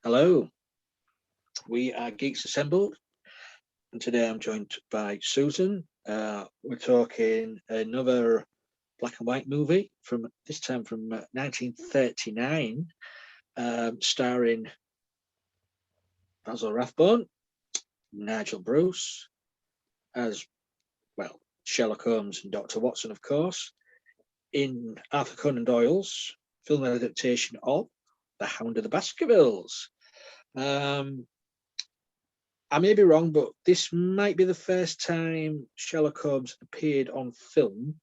Hello, we are Geeks Assembled, and today I'm joined by Susan. We're talking another black and white movie from this time from 1939, starring Basil Rathbone, Nigel Bruce as well Sherlock Holmes and Dr. Watson, of course, in Arthur Conan Doyle's film adaptation of The Hound of the Baskervilles. I may be wrong, but this might be the first time Sherlock Holmes appeared on film.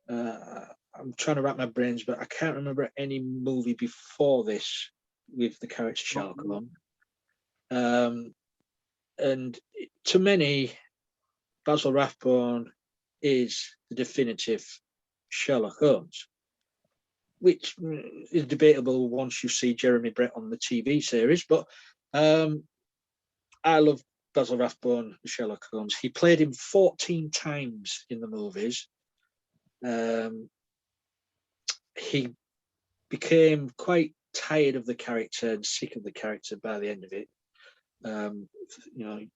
I'm trying to wrap my brains, but I can't remember any movie before this with the character Sherlock Holmes. And to many, Basil Rathbone is the definitive Sherlock Holmes, which is debatable once you see Jeremy Brett on the TV series. But I love Basil Rathbone, Sherlock Holmes. He played him 14 times in the movies. He became quite tired of the character and sick of the character by the end of it.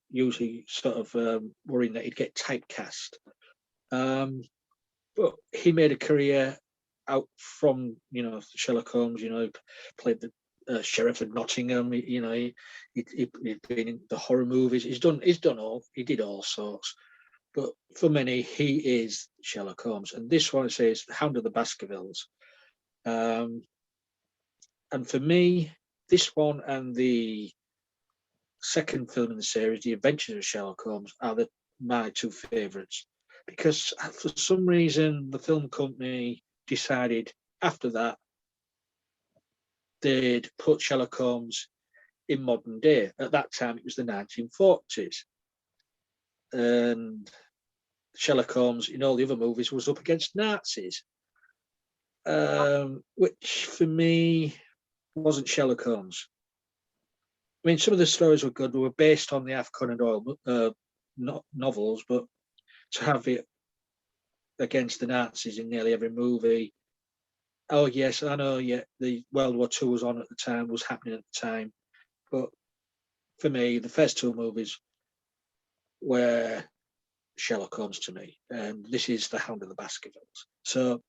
Usually sort of worrying that he'd get typecast. But he made a career out from, Sherlock Holmes, played the Sheriff of Nottingham. He'd been in the horror movies. He did all sorts. But for many, he is Sherlock Holmes. And this one says Hound of the Baskervilles. And for me, this one and the second film in the series, The Adventures of Sherlock Holmes, are my two favourites. Because for some reason, the film company decided after that they'd put Sherlock Holmes in modern day. At that time, it was the 1940s. And Sherlock Holmes, in all the other movies, was up against Nazis, which for me wasn't Sherlock Holmes. I mean, some of the stories were good. They were based on the Arthur Conan Doyle novels, but to have it against the Nazis in nearly every movie. Oh, yes, I know, yeah, the World War II was on at the time, was happening at the time. But for me, the first two movies were Sherlock Holmes to me. And this is The Hound of the Baskervilles. So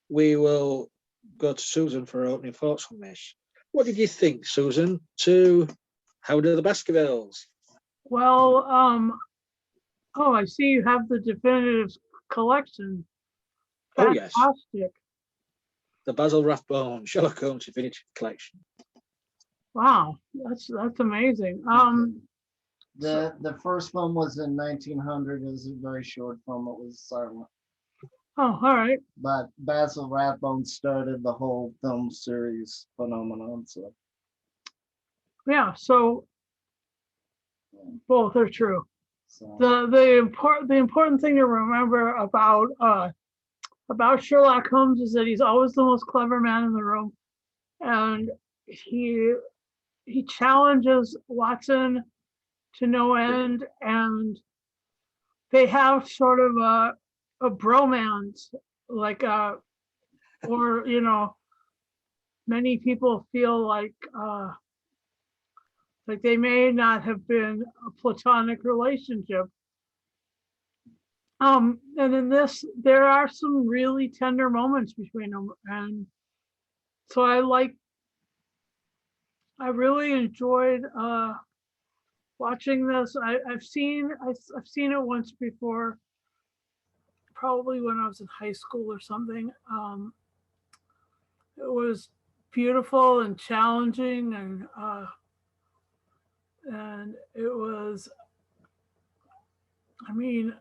we will go to Susan for her opening thoughts on this. What did you think, Susan, to Hound of the Baskervilles? Well, I see you have the definitive collection. Fantastic. Oh, yes. The Basil Rathbone Sherlock Holmes Definitive Collection. Wow, that's amazing. The first one was in 1900. It was a very short film. It was silent. Oh, all right. But Basil Rathbone started the whole film series phenomenon. So yeah, so both are true. So The important thing to remember about Sherlock Holmes is that he's always the most clever man in the room, and he challenges Watson to no end, and they have sort of a bromance, many people feel like they may not have been a platonic relationship. And in this, there are some really tender moments between them, and so I really enjoyed watching this. I've seen it once before, probably when I was in high school or something. It was beautiful and challenging, and it was, I mean,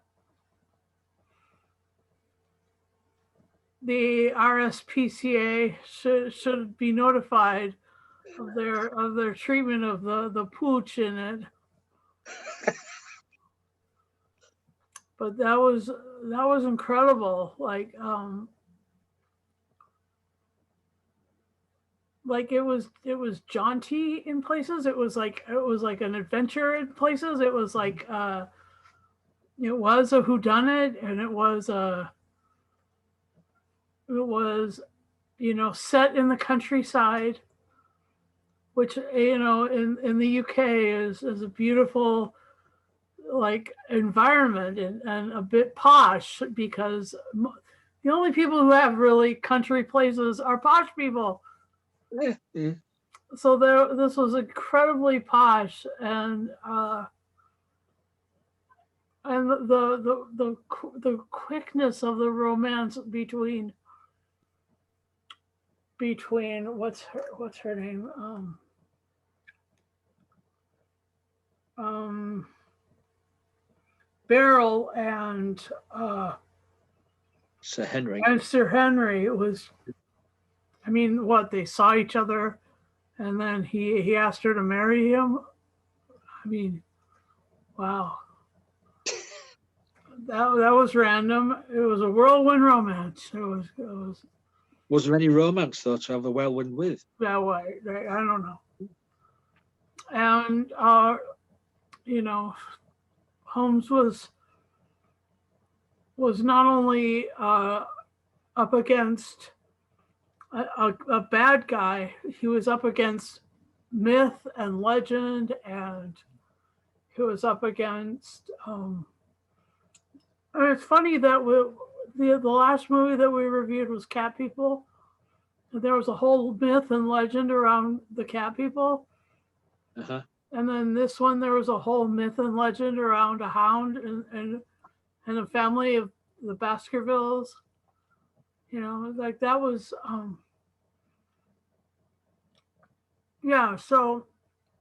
the RSPCA should be notified of their treatment of the pooch in it. But that was incredible. Like it was jaunty in places. It was like an adventure in places. It was like it was a whodunit, and it was set in the countryside. which, you know, in the UK is a beautiful like environment and a bit posh because the only people who have really country places are posh people. Yeah, yeah. So this was incredibly posh, and the quickness of the romance between what's her name, Beryl Sir Henry. and Sir Henry was, I mean, what, they saw each other and then he asked her to marry him. I mean, wow. That was random. It was a whirlwind romance. It was Was there any romance though to have a whirlwind with? that way. I don't know. And you know, Holmes was not only up against a bad guy, he was up against myth and legend, and he was up against. And it's funny that the last movie that we reviewed was Cat People. There was a whole myth and legend around the cat people. Uh-huh. And then this one, there was a whole myth and legend around a hound and a family of the Baskervilles. You know, like that was, yeah. So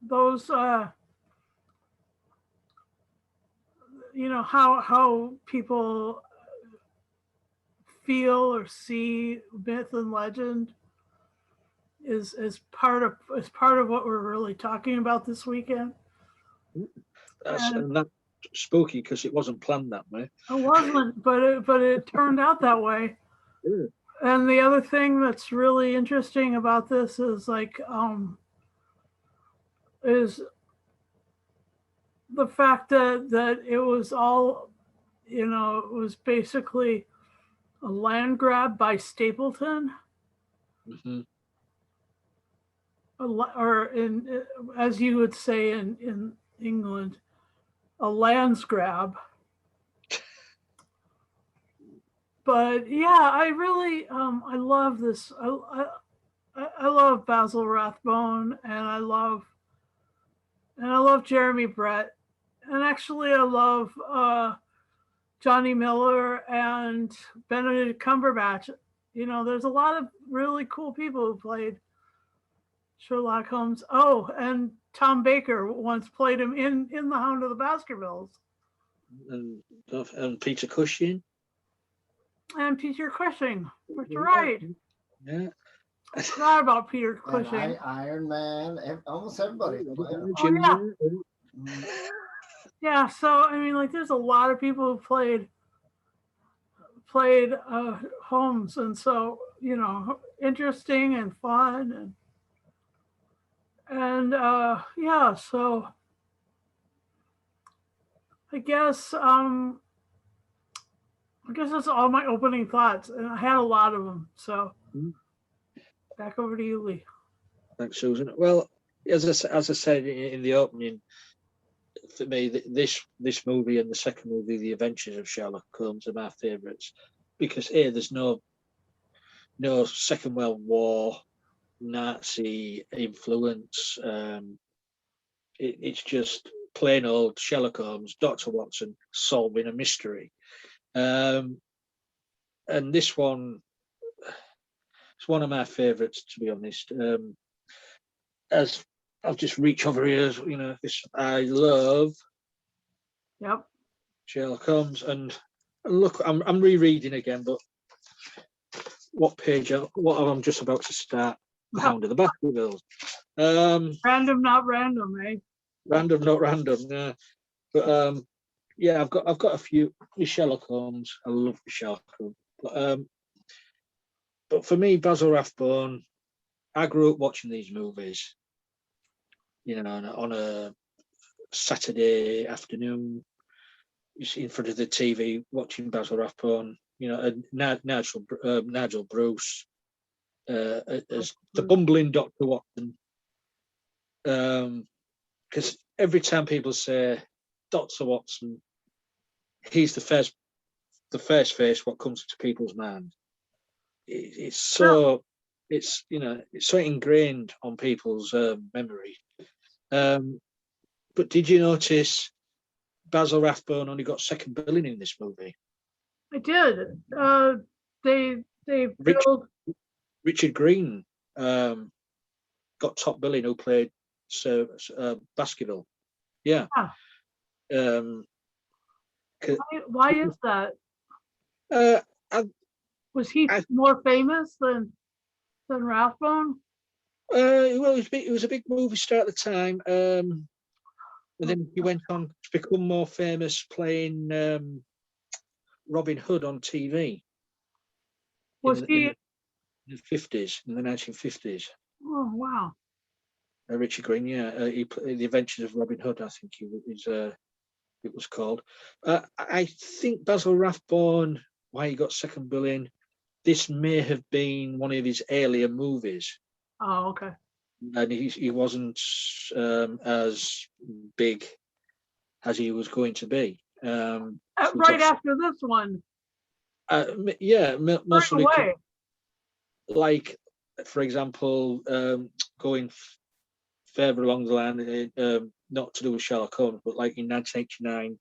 those, you know, how people feel or see myth and legend is part of what we're really talking about this weekend. And that's spooky because it wasn't planned that way. It wasn't, but it turned out that way. Yeah. And the other thing that's really interesting about this is like is the fact that it was all, you know, it was basically a land grab by Stapleton. Mm-hmm. Or in, as you would say in England, a lands grab. But yeah, I really I love this. I love Basil Rathbone, and I love Jeremy Brett, and actually I love Johnny Miller and Benedict Cumberbatch. You know, there's a lot of really cool people who played Sherlock Holmes. Oh, and Tom Baker once played him in The Hound of the Baskervilles. And Peter Cushing. And Peter Cushing. You're right. Yeah. I forgot about Peter And Cushing. Iron Man, almost everybody. Oh, yeah. Yeah, so I mean, like, there's a lot of people who played Holmes, and so, you know, interesting and fun, and yeah, so I guess that's all my opening thoughts, and I had a lot of them. So back over to you, Lee. Thanks, Susan. Well, as I said in the opening, for me, this movie and the second movie, The Adventures of Sherlock Holmes, are my favourites because there's no Second World War, Nazi influence. It's just plain old Sherlock Holmes, Dr. Watson solving a mystery. And this one, it's one of my favourites, to be honest. As I'll just reach over here, you know, I love Sherlock Holmes, and look, I'm rereading again, but what I'm just about to start, The Hound of the Baskervilles. Random, not random, eh? Random, not random, yeah. But yeah, I've got a few Sherlock Holmes. I love Sherlock Holmes. But for me, Basil Rathbone, I grew up watching these movies, you know, on a Saturday afternoon, in front of the TV, watching Basil Rathbone, you know, and Nigel Bruce as the bumbling Dr. Watson, because every time people say Dr. Watson, he's the first face what comes to people's mind. It's so it's so ingrained on people's memory. But did you notice Basil Rathbone only got second billing in this movie? I did. They Richard, billed. Richard Green got top billing, who played Baskerville. Yeah. Why is that? Was he more famous than Rathbone? Well, he was a big movie star at the time. And then he went on to become more famous playing Robin Hood on TV. Was he in the 50s, in the 1950s? Oh wow! Richard Green, yeah, he played The Adventures of Robin Hood, I think it was called. I think Basil Rathbone, why he got second billing, this may have been one of his earlier movies. Oh, okay. And he wasn't as big as he was going to be. Right after this one. Yeah, most right away. Like, for example, going further along the line, not to do with Sherlock Holmes, but like in 1989,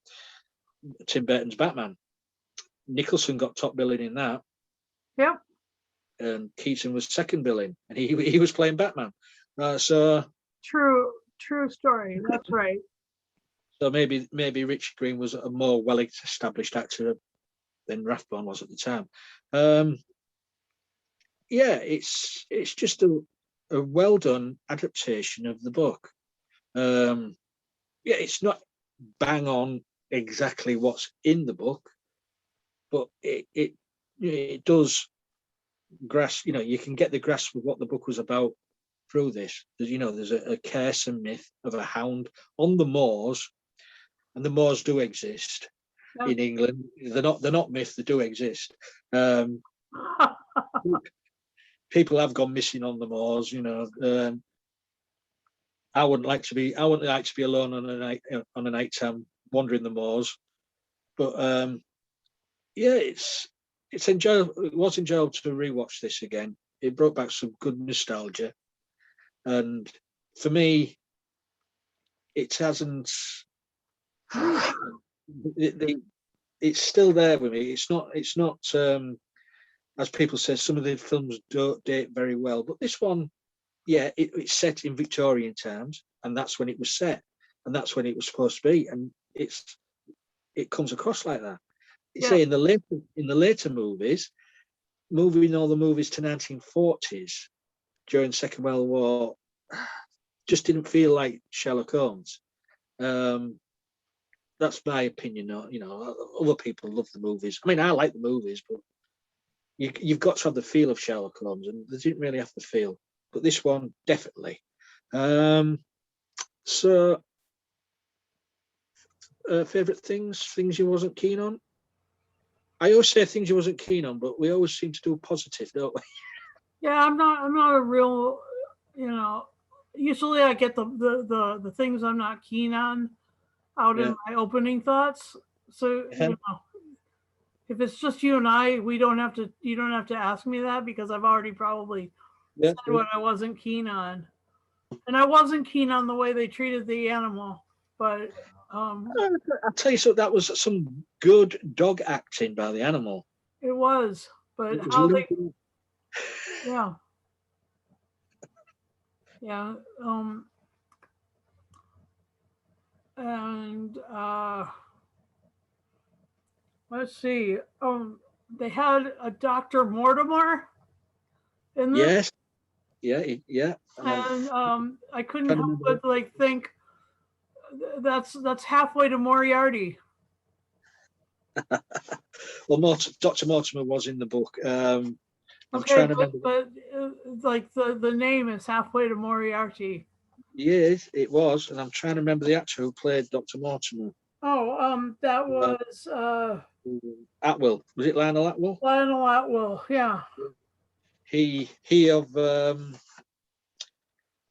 Tim Burton's Batman. Nicholson got top billing in that. Yep. And Keaton was second billing, and he was playing Batman. So true story. That's right. So maybe Richard Green was a more well-established actor than Rathbone was at the time. Yeah, it's just a well done adaptation of the book. Yeah, it's not bang on exactly what's in the book, but it does grasp. You can get the grasp of what the book was about through this. There's a curse and myth of a hound on the moors, and the moors do exist in England. They're not myth; they do exist. People have gone missing on the moors. I wouldn't like to be alone on a night time wandering the moors. But yeah, it's enjoyable. It was enjoyable to rewatch this again. It brought back some good nostalgia, and for me, it hasn't. It's still there with me. It's not. As people say, some of the films don't date very well, but this one, yeah, it's set in Victorian times, and that's when it was set, and that's when it was supposed to be, and it comes across like that. You say in the later movies, moving all the movies to 1940s during Second World War, just didn't feel like Sherlock Holmes. That's my opinion. Other people love the movies. I mean, I like the movies, but you've got to have the feel of Sherlock Holmes, and they didn't really have the feel. But this one, definitely. So, favourite things you wasn't keen on? I always say things you wasn't keen on, but we always seem to do positive, don't we? Yeah, I'm not a real, usually I get the things I'm not keen on out in my opening thoughts. So, if it's just you and I, you don't have to ask me that, because I've already probably said what I wasn't keen on. And I wasn't keen on the way they treated the animal, but I'll tell you something, that was some good dog acting by the animal. It was, but it was how they and let's see. They had a Dr. Mortimer in this. Yes. Yeah. And I couldn't help but think that's halfway to Moriarty. Well, Dr. Mortimer was in the book. I'm trying to remember. But the name is halfway to Moriarty. Yes, it was, and I'm trying to remember the actor who played Dr. Mortimer. Oh, that was Atwill. Was it Lionel Atwill? Lionel Atwill, yeah. He of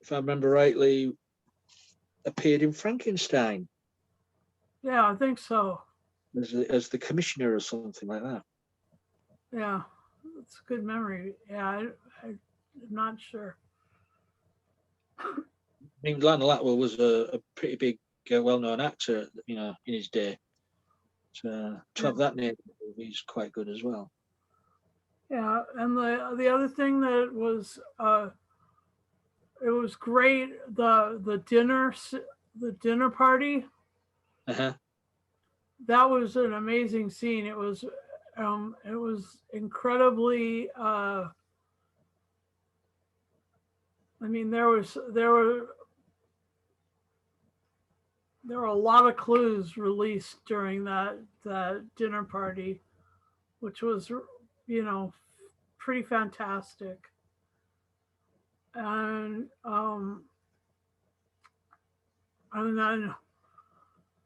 if I remember rightly, appeared in Frankenstein Yeah, I think so. as the commissioner or something like that. Yeah, it's a good memory. Yeah, I'm not sure. I mean, Lionel Atwell was a pretty big, well-known actor, in his day. So to have that name is quite good as well. Yeah, and the other thing that was it was great, the dinner party, Uh-huh. that was an amazing scene. It was incredibly I mean, there were a lot of clues released during that dinner party, which was, pretty fantastic. And then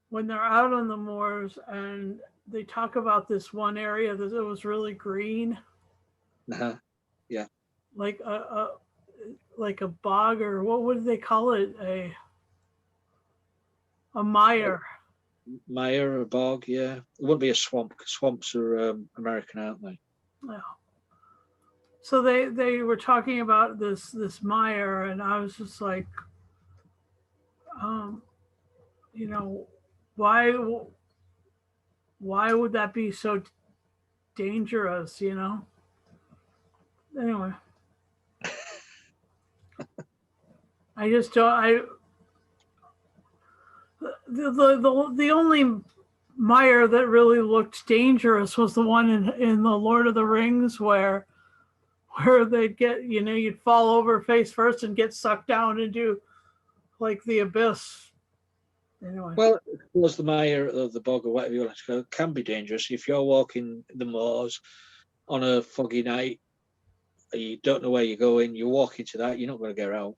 when they're out on the moors and they talk about this one area that it was really green, Uh-huh. Yeah. like a bog, or what would they call it? A mire. Mire or bog, yeah. It wouldn't be a swamp, 'cause swamps are American, aren't they? Yeah. So they were talking about this mire, and I was just like, um, you know, why would that be so dangerous? Anyway, I just don't. The only mire that really looked dangerous was the one in the Lord of the Rings where they'd get, you'd fall over face first and get sucked down into like the abyss. Anyway. Well, was the mire or the bog or whatever you like to call it can be dangerous if you're walking the moors on a foggy night. You don't know where you're going. You walk into that, you're not going to get out.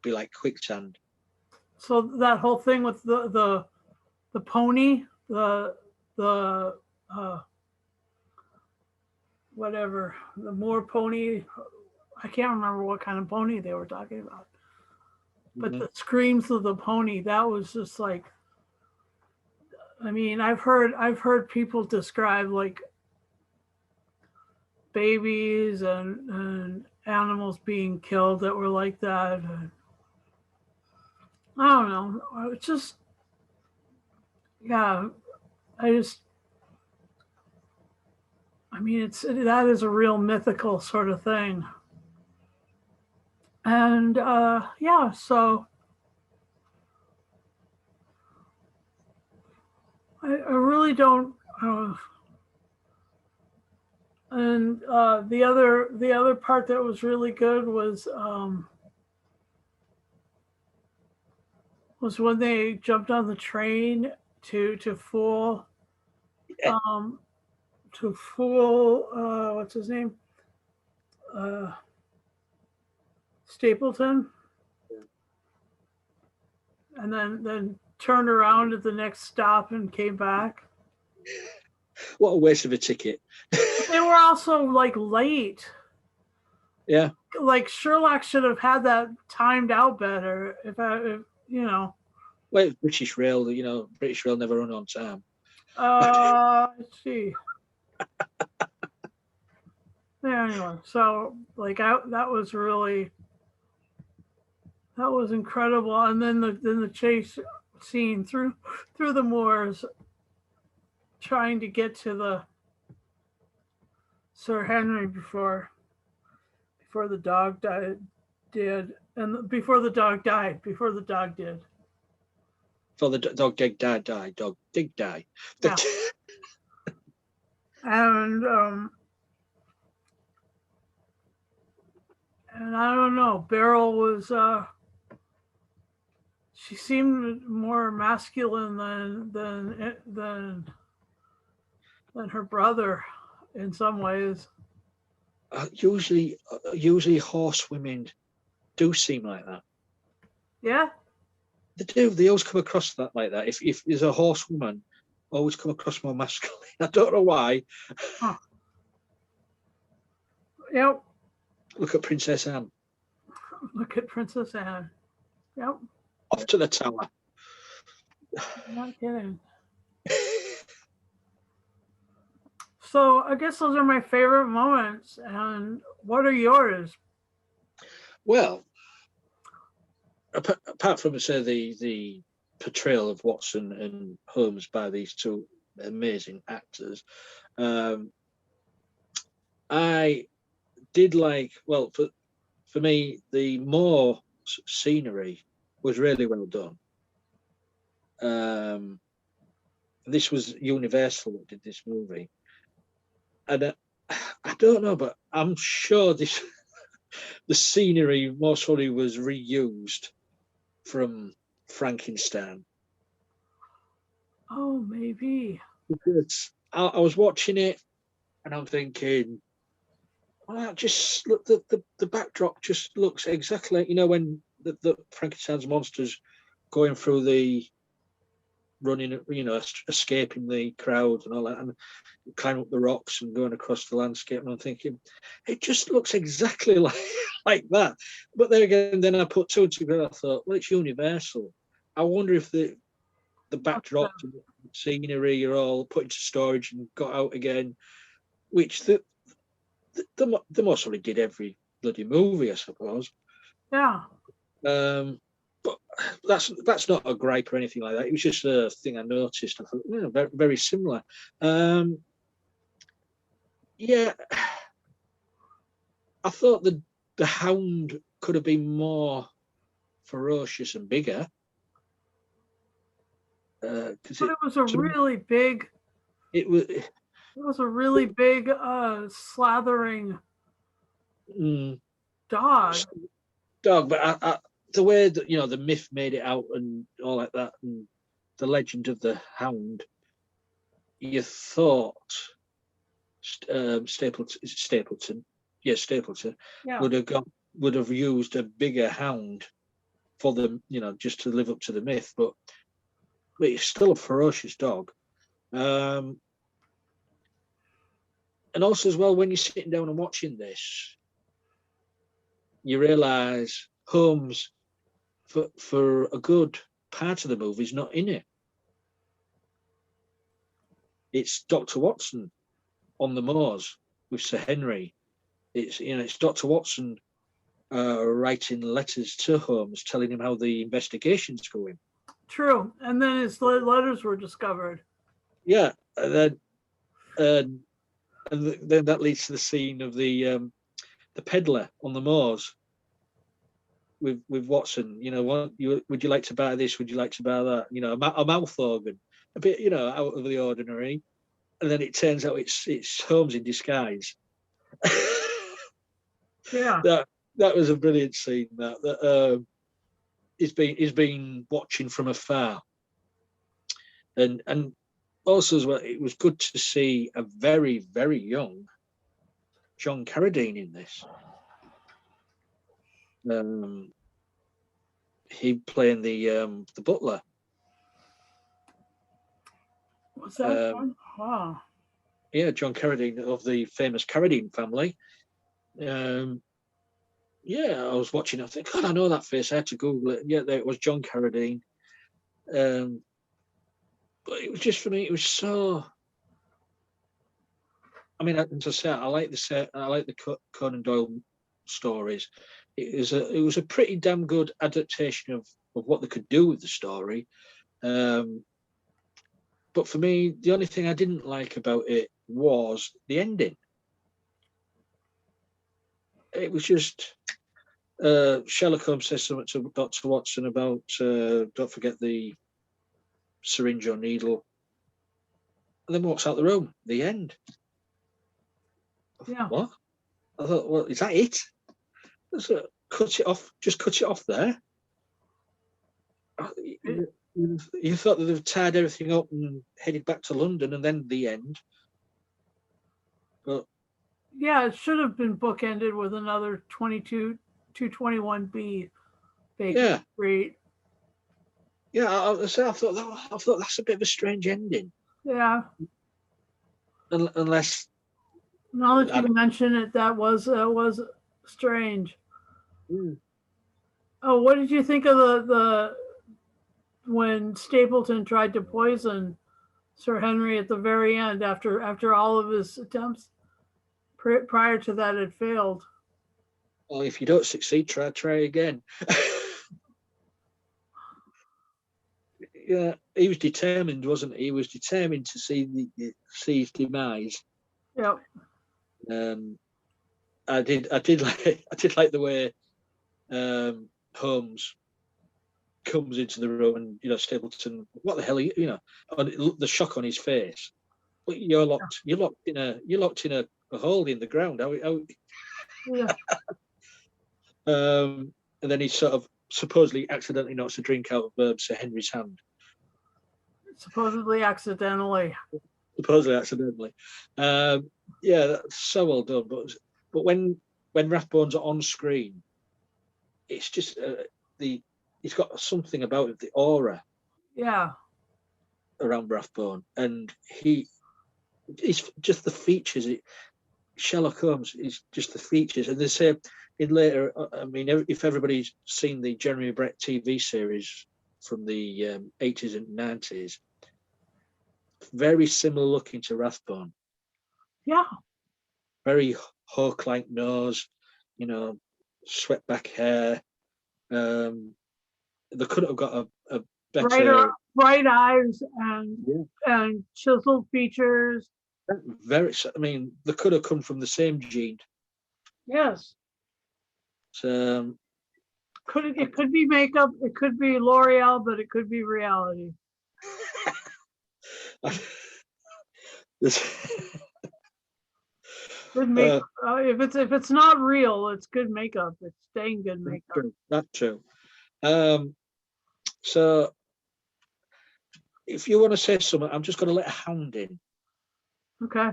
Be like quicksand. So that whole thing with the pony, the whatever, the moor pony, I can't remember what kind of pony they were talking about. But Mhm. the screams of the pony, that was just like, I mean, I've heard people describe like babies and animals being killed that were like that. And I don't know. It's just, yeah, I mean, that is a real mythical sort of thing. And yeah, so I really don't. And the other part that was really good was when they jumped on the train to fool Yeah. what's his name, Stapleton, and then turned around at the next stop and came back. What a waste of a ticket. They were also like late. Yeah. Like Sherlock should have had that timed out better. If Well, British Rail, British Rail never run on time. Let's see. Yeah, anyway, so like that was incredible. And then the chase scene through the moors, trying to get to the Sir Henry before the dog did, and before the dog did. For the dog dig die, dog dig die. Yeah. And I don't know, Beryl was she seemed more masculine than her brother in some ways. Usually horsewomen do seem like that. Yeah. They do. They always come across that like that. If there's a horsewoman, always come across more masculine. I don't know why. Huh. Yep. Look at Princess Anne. Look at Princess Anne. Yep. Off to the tower. Not kidding. So I guess those are my favorite moments. And what are yours? Well, apart from say the portrayal of Watson and Holmes by these two amazing actors, I did like, well, for me, the Moor scenery was really well done. This was Universal that did this movie, and I don't know, but I'm sure this the scenery most probably was reused from Frankenstein. Oh, maybe. Because I was watching it and I'm thinking, well, just look, the backdrop just looks exactly, when the Frankenstein's monsters going through the running, escaping the crowd and all that, and climbing up the rocks and going across the landscape. And I'm thinking, it just looks exactly like that. But there again, then I put two and two together. I thought, well, it's Universal. I wonder if the backdrop and the scenery are all put into storage and got out again, which the most probably did every bloody movie, I suppose. Yeah. But that's not a gripe or anything like that. It was just a thing I noticed. I thought, very, very similar. Yeah, I thought the Hound could have been more ferocious and bigger. But it was a really big. It was. It was a really big slathering dog. Dog, but the way that the myth made it out and all like that, and the legend of the Hound, you thought Stapleton, Yeah. would have used a bigger hound for them, just to live up to the myth, but it's still a ferocious dog. And also as well, when you're sitting down and watching this, you realise Holmes, for a good part of the movie, is not in it. It's Dr. Watson on the moors with Sir Henry. It's Dr. Watson writing letters to Holmes, telling him how the investigation's going. True, and then his letters were discovered. Yeah, and then that leads to the scene of the peddler on the moors with Watson. Would you like to buy this? Would you like to buy that? A mouth organ, a bit out of the ordinary. And then it turns out it's Holmes in disguise. Yeah, that was a brilliant scene. That he's been watching from afar, and also as well, it was good to see a very, very young John Carradine in this. He playing the butler. was that one? Wow. Yeah, John Carradine of the famous Carradine family. Yeah, I was watching. I think, God, I know that face. I had to Google it. Yeah, there it was, John Carradine. But it was just, for me, it was so. I mean, as I say, I like the Conan Doyle stories. It was a pretty damn good adaptation of what they could do with the story. But for me, the only thing I didn't like about it was the ending. It was just Sherlock Holmes says something to Dr. Watson about don't forget the syringe or needle, and then walks out the room. The end. Yeah. What? I thought, well, is that it? Cut it off. Just cut it off there. You thought that they've tied everything up and headed back to London, and then the end. But yeah, it should have been bookended with another 221B Baker Street. Yeah, I thought that's a bit of a strange ending. Yeah. Unless. Now that you mention it, that was strange. Oh, what did you think of the when Stapleton tried to poison Sir Henry at the very end after all of his attempts prior to that had failed? Well, if you don't succeed, try again. Yeah, he was determined, wasn't he? He was determined to see his demise. Yep. I did like the way Holmes comes into the room, and Stapleton, what the hell are you, the shock on his face. But you're locked in a hole in the ground. Yeah. And then he sort of supposedly accidentally knocks a drink out of Sir Henry's hand. Supposedly accidentally. Yeah, that's so well done. But when Rathbone's on screen, it's just he's got something about it, the aura Yeah. around Rathbone, and he's just the features. Sherlock Holmes is just the features, and they say in later. I mean, if everybody's seen the Jeremy Brett TV series from the 80s and 90s, very similar looking to Rathbone. Yeah. Very hawk-like nose, swept back hair. They couldn't have got a better, bright eyes and chiseled features. very. I mean, they could have come from the same gene. Yes. So, It could be makeup, it could be L'Oreal, but it could be reality. Good makeup. If it's not real, it's good makeup. It's dang good makeup. That's true. So, if you want to say something, I'm just going to let a Hound in. Okay.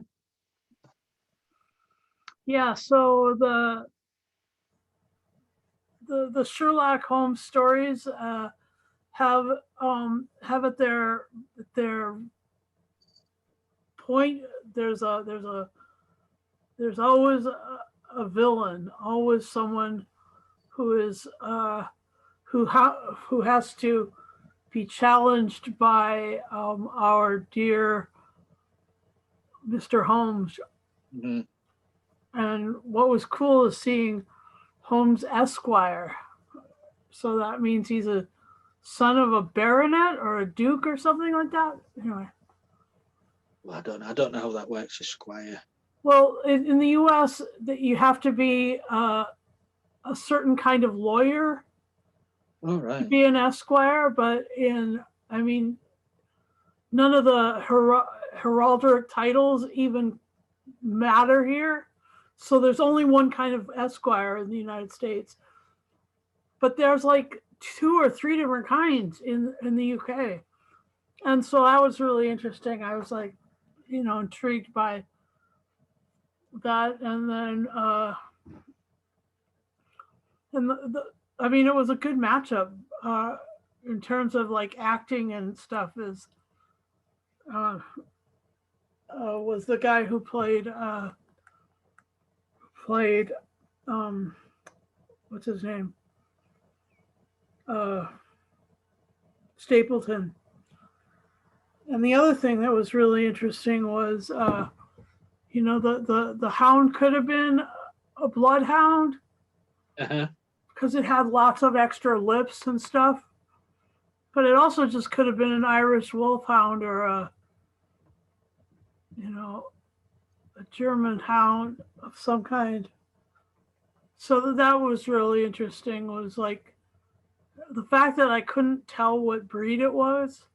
Yeah. So the Sherlock Holmes stories have at their point. There's always a villain, always someone who is who has to be challenged by our dear Mr. Holmes. Mm-hmm. And what was cool is seeing Holmes Esquire. So that means he's a son of a baronet or a duke or something like that. Anyway. Well, I don't know how that works, Esquire. Well, in the U.S., that you have to be a certain kind of lawyer to be an esquire, but none of the heraldic titles even matter here. So there's only one kind of esquire in the United States, but there's like 2 or 3 different kinds in the UK, and so that was really interesting. I was like, intrigued by that, and then it was a good matchup in terms of like acting and stuff. Was the guy who played what's his name? Stapleton. And the other thing that was really interesting was, the hound could have been a bloodhound because it had lots of extra lips and stuff. But it also just could have been an Irish wolfhound or a German hound of some kind. So that was really interesting. Was like the fact that I couldn't tell what breed it was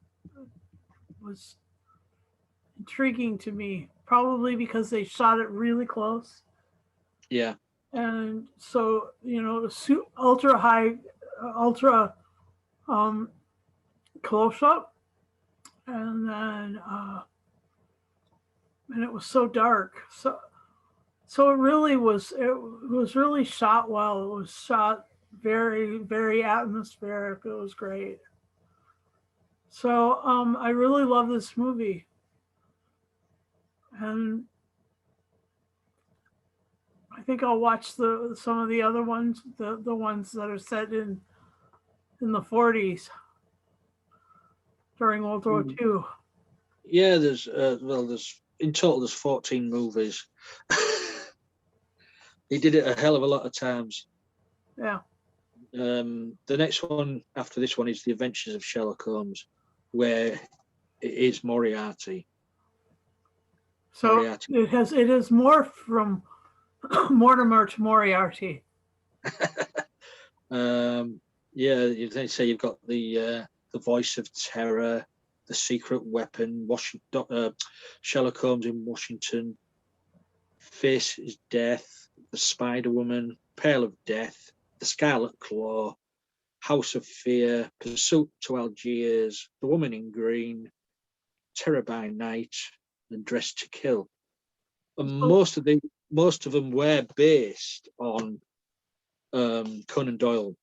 intriguing to me. Probably because they shot it really close. Yeah. And so ultra high, ultra close up, and then and it was so dark. So it really was. It was really shot well. It was shot very, very atmospheric. It was great. So I really love this movie, and I think I'll watch some of the other ones, the ones that are set in in the 40s during World War II. Yeah, there's in total there's 14 movies. He did it a hell of a lot of times. Yeah. The next one after this one is The Adventures of Sherlock Holmes, where it is Moriarty. So Moriarty. it has morphed from Mortimer to Moriarty. Yeah, they say you've got the Voice of Terror, The Secret Weapon, Sherlock Holmes in Washington, Face is Death, The Spider Woman, Pale of Death, The Scarlet Claw, House of Fear, Pursuit to Algiers, The Woman in Green, Terror by Night, and Dressed to Kill. And most of them were based on Conan Doyle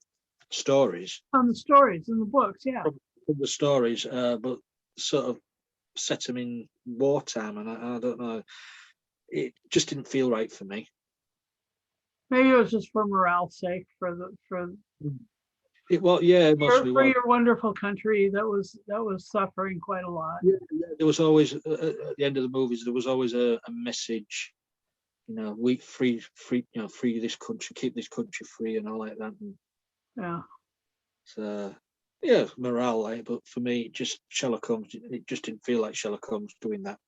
stories. On the stories in the books, yeah. From the stories, but sort of set them in wartime, and I don't know. It just didn't feel right for me. Maybe it was just for morale's sake, It was, yeah, it mostly for was. your wonderful country that was suffering quite a lot. Yeah, there was always at the end of the movies there was always a message, we free this country, keep this country free, and all like that. And yeah. So yeah, morale, like, but for me, just Sherlock Holmes, it just didn't feel like Sherlock Holmes doing that.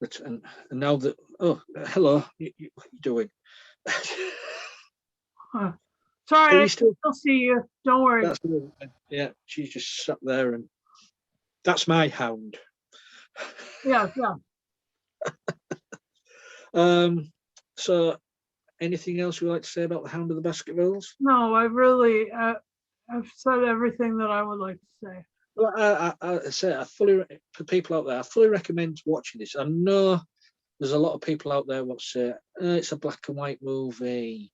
But and now that hello, what are you doing? Sorry, I still see you. Don't worry. Yeah, she's just sat there, and that's my hound. Yeah. So, anything else you'd like to say about the Hound of the Baskervilles? No, I've said everything that I would like to say. Well, I say for people out there, I fully recommend watching this. I know there's a lot of people out there what say it's a black and white movie.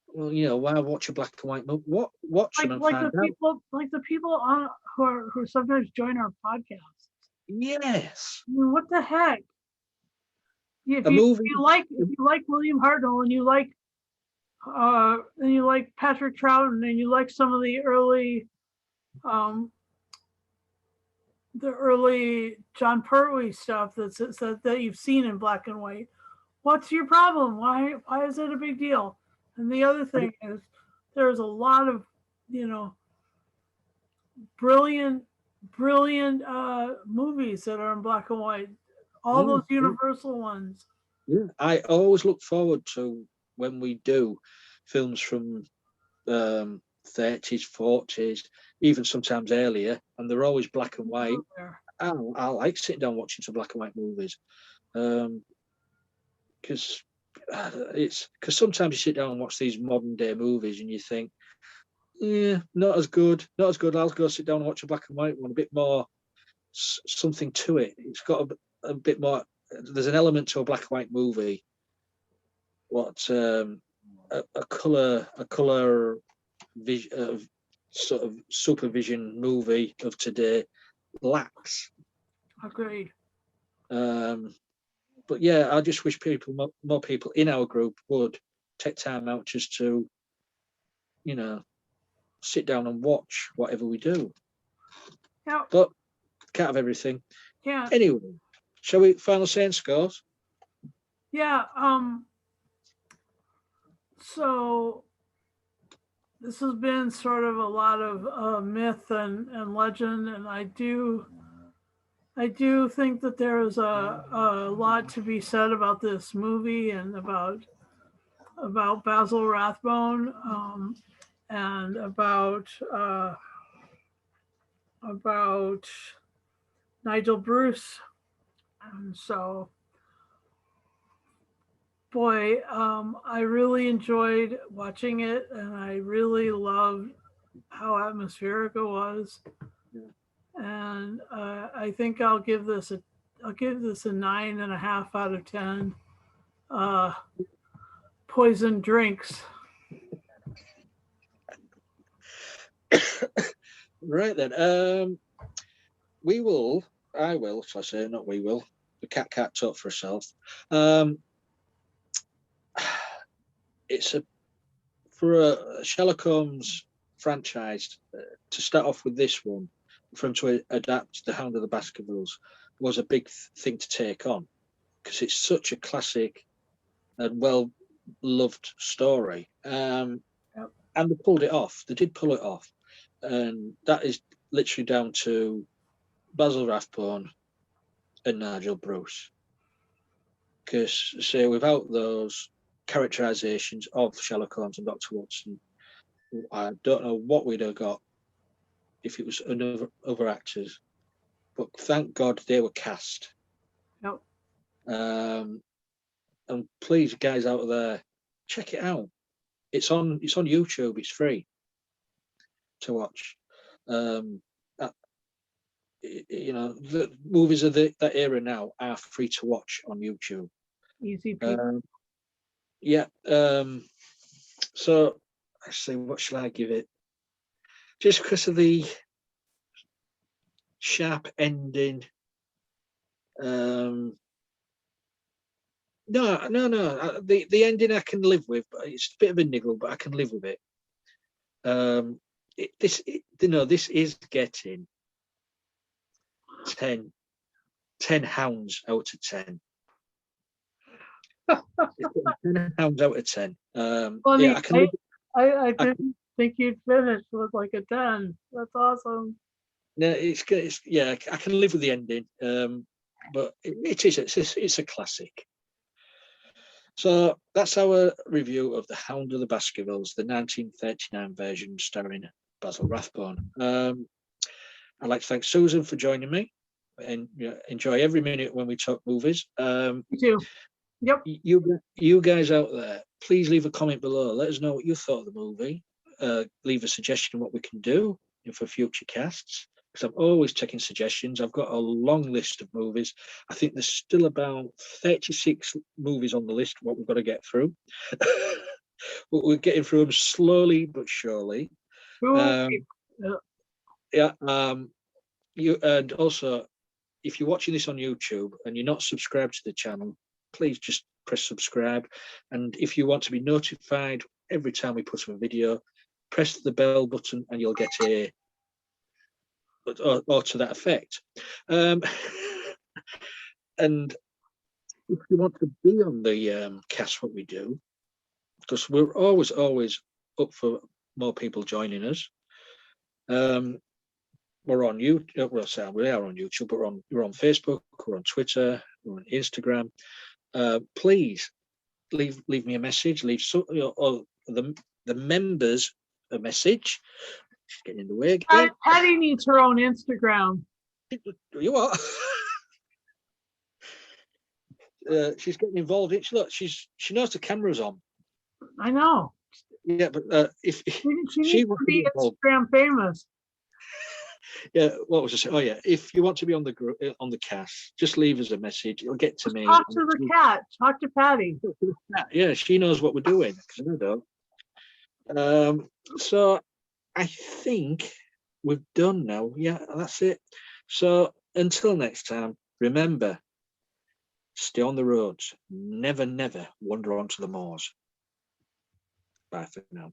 Well, why watch a black and white movie? Watch them and find out. The people on who sometimes join our podcast. Yes. I mean, what the heck? If A you movie. If you like William Hartnell and you like Patrick Troughton and you like some of the early John Pertwee stuff that you've seen in black and white, what's your problem? Why is it a big deal? And the other thing is there's a lot of brilliant movies that are in black and white, all those Universal ones. Yeah, I always look forward to when we do films from 30s, 40s, even sometimes earlier, and they're always black and white. I like sitting down watching some black and white movies, because sometimes you sit down and watch these modern day movies and you think, yeah, not as good. I'll go sit down and watch a black and white one, a bit more something to it. It's got a bit more. There's an element to a black and white movie. What a color vision, sort of supervision movie of today lacks. Agreed. But yeah, I just wish more people in our group would take time out just to, sit down and watch whatever we do. Yeah. But can't have everything. Yeah. Anyway, shall we final say and scores? Yeah. So this has been sort of a lot of myth and legend, and I do think that there is a lot to be said about this movie and about Basil Rathbone, and about Nigel Bruce. And so, boy, I really enjoyed watching it, and I really loved how atmospheric it was. Yeah. And I think I'll give this a 9.5 out of 10. Poison drinks. Right then. I will, shall I say, not we will. The cat can't talk for herself. It's for a Sherlock Holmes franchise, to start off with this one, for him to adapt The Hound of the Baskervilles was a big thing to take on, because it's such a classic and well-loved story. And they pulled it off. They did pull it off. And that is literally down to Basil Rathbone and Nigel Bruce. Because, say, without those characterizations of Sherlock Holmes and Dr. Watson, I don't know what we'd have got if it was other actors. But thank God they were cast. Yep. And please, guys out there, check it out. It's on YouTube. It's free to watch. You know, the movies of that era now are free to watch on YouTube. Easy peasy. Yeah. So actually, what shall I give it? Just because of the sharp ending. No. The ending I can live with, but it's a bit of a niggle, but I can live with it. This is getting 10 hounds out of 10. 10 hounds out of 10. Well, Yeah, I didn't think you'd finish with like a 10. That's awesome. No, it's good. Yeah, I can live with the ending. But it's a classic. So that's our review of The Hound of the Baskervilles, the 1939 version starring Basil Rathbone. I'd like to thank Susan for joining me, and enjoy every minute when we talk movies. Me too. Yep. You guys out there, please leave a comment below. Let us know what you thought of the movie. Leave a suggestion on what we can do for future casts, because I'm always taking suggestions. I've got a long list of movies. I think there's still about 36 movies on the list, what we've got to get through. But we're getting through them slowly but surely. Yeah. You, and also, if you're watching this on YouTube and you're not subscribed to the channel, please just press subscribe. And if you want to be notified every time we put up a video, press the bell button and you'll get a or to that effect. And if you want to be on the cast, what we do, because we're always up for more people joining us. We're on YouTube. Well, we are on YouTube, but we're on Facebook, we're on Twitter, we're on Instagram. Please leave me a message. Leave or the members a message. She's getting in the way again. Patty needs her own Instagram. You what? She's getting involved. She knows the camera's on. I know. Yeah, but if she needs to be Instagram famous. Yeah, what was I saying? Oh yeah, if you want to be on the cast, just leave us a message. It'll get to me. Talk to the cat. Talk to Patty. Yeah, she knows what we're doing, because I don't. So I think we're done now. Yeah, that's it. So until next time, remember, stay on the roads. Never wander onto the moors. Bye for now.